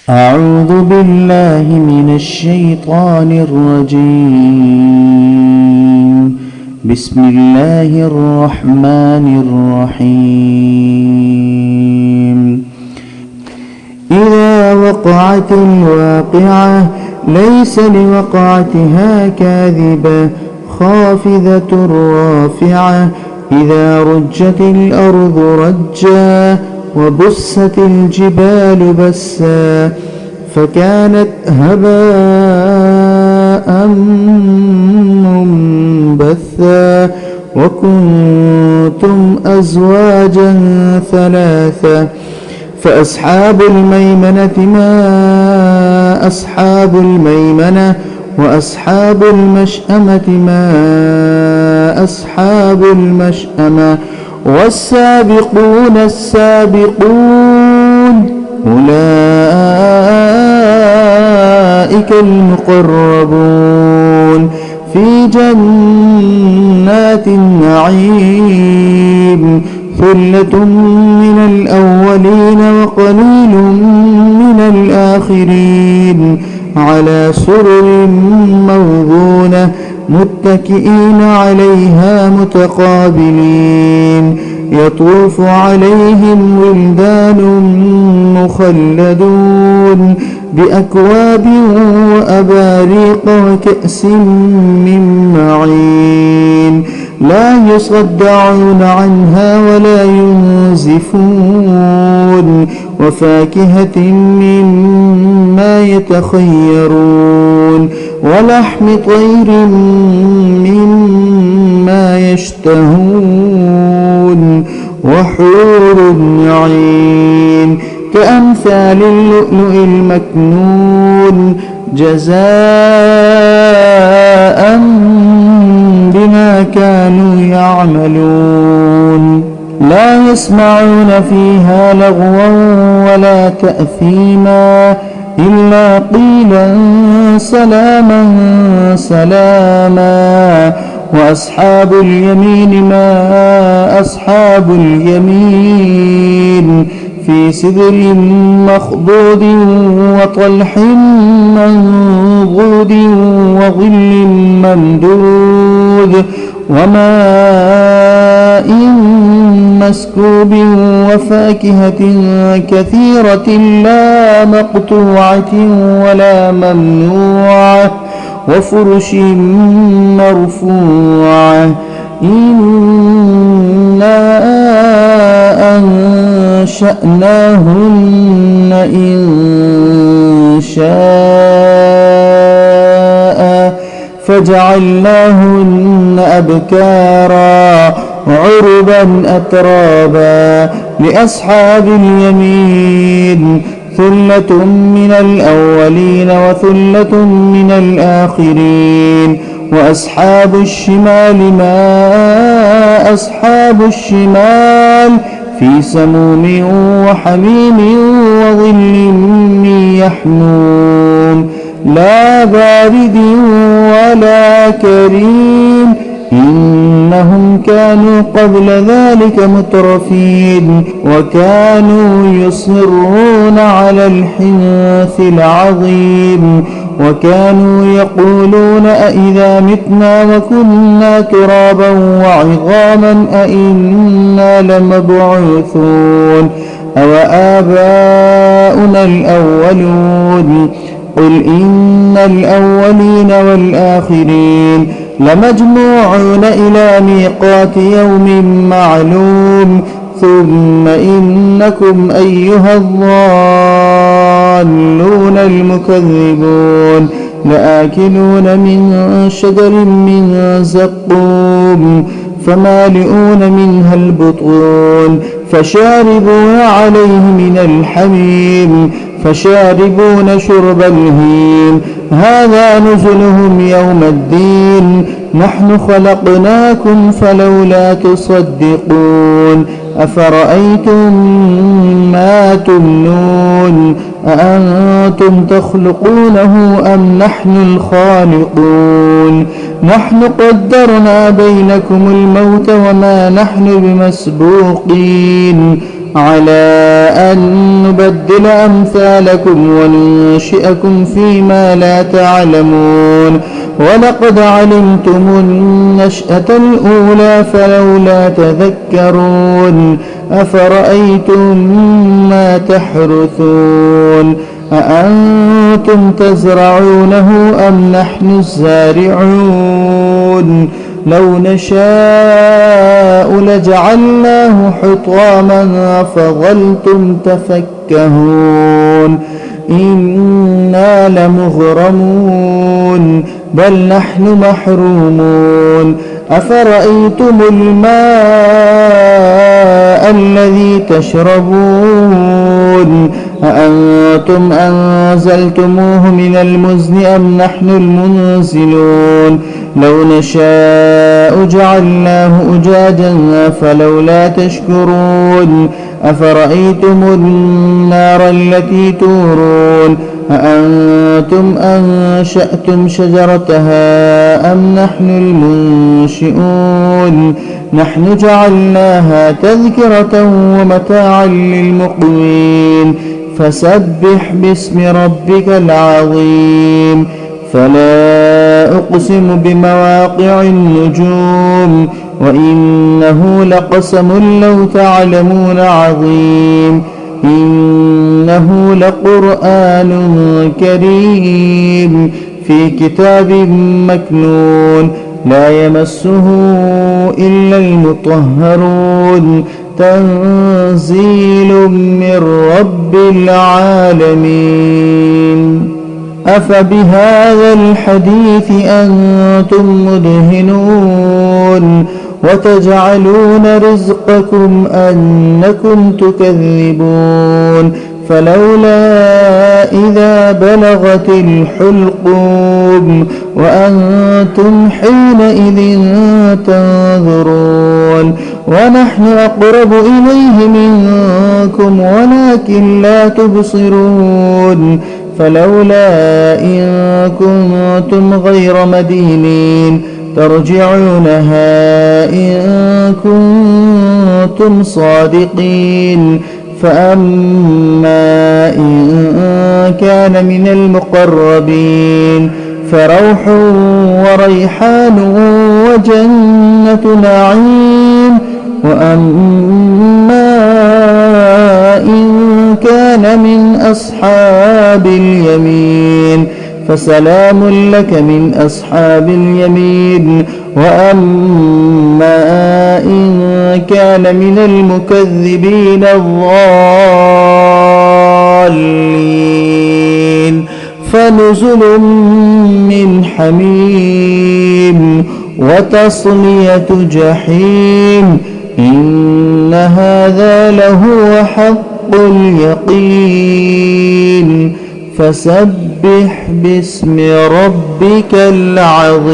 أعوذ بالله من الشيطان الرجيم. بسم الله الرحمن الرحيم. إذا وقعت الواقعة ليس لوقعتها كاذبة خافضة رافعة. إذا رجت الأرض رجا وبست الجبال بسا فكانت هباء منبثا وكنتم أزواجا ثلاثا. فأصحاب الميمنة ما أصحاب الميمنة وأصحاب المشأمة ما أصحاب المشأمة والسابقون السابقون أولئك المقربون في جنات النعيم. ثلة من الأولين وقليل من الآخرين على سرر موضونة متكئين عليها متقابلين. يطوف عليهم ولدان مخلدون بأكواب وأباريق وكأس من معين لا يصدعون عنها ولا ينزفون وفاكهة مما يتخيرون ولحم طير مما يشتهون وحور عين كأمثال اللؤلؤ المكنون جزاء بما كانوا يعملون. لا يسمعون فيها لغوا ولا تأثيما إلا قيلا سلاما سلاما. وأصحاب اليمين ما أصحاب اليمين في سدر مخضود وطلح منضود وظل ممدود وماء مسكوب وفاكهة كثيرة لا مقطوعة ولا ممنوعة وفرش مرفوعة. إنا أنشأناهن إنشاء فجعلناهن أبكارا عربا أترابا. لأصحاب اليمين ثلة من الأولين وثلة من الآخرين. وأصحاب الشمال ما أصحاب الشمال في سموم وحميم وظل من يحموم لا بارد ولا كريم. إنهم كانوا قبل ذلك مترفين وكانوا يصرون على الحنث العظيم وكانوا يقولون أئذا متنا وكنا ترابا وعظاما أئنا لمبعوثون أوآباؤنا الأولون. قل إن الأولين والآخرين لمجموعون إلى ميقات يوم معلوم. ثم إنكم أيها الضالون المكذبون لآكلون من شجر من زقوم فمالئون منها البطون فشاربون عليه من الحميم فشاربون شرب الهيم. هذا نزلهم يوم الدين نحن خلقناكم فلولا تصدقون. أفرأيتم ما تمنون أأنتم تخلقونه أم نحن الخالقون. نحن قدرنا بينكم الموت وما نحن بمسبوقين على أن نبدل أمثالكم وننشئكم فيما لا تعلمون ولقد علمتم النشأة الأولى فلولا تذكرون أفرأيتم ما تحرثون أأنتم تزرعونه أم نحن الزارعون لو نشاء لجعلناه حطاما فظلتم تفكهون إنا لمغرمون بل نحن محرومون أفرأيتم الماء الذي تشربون أأنتم أنزلتموه من المزن أم نحن المنزلون لو نشاء جعلناه أجاجا فلولا تشكرون أفرأيتم النار التي تورون أأنتم أنشأتم شجرتها أم نحن المنشئون نحن جعلناها تذكرة ومتاعا للمقوين فسبح باسم ربك العظيم فلا أقسم بمواقع النجوم وإنه لقسم لو تعلمون عظيم إنه لقرآن كريم في كتاب مكنون لا يمسه إلا المطهرون تنزيل من رب العالمين أفبهذا الحديث أنتم مدهنون وتجعلون رزقكم أنكم تكذبون فلولا إذا بلغت الحلقوم وأنتم حينئذ تنظرون ونحن أقرب إليه منكم ولكن لا تبصرون فلولا إن كنتم غير مدينين ترجعونها إن كنتم صادقين فأما إن كان من المقربين فروح وريحان وجنة نعيم وأما إن كان من أصحاب اليمين فسلام لك من أصحاب اليمين وأما إن كان من المكذبين الضالين فنزل من حميم وتصلية جحيم إن هذا لهو حق اليقين فسبح باسم ربك العظيم.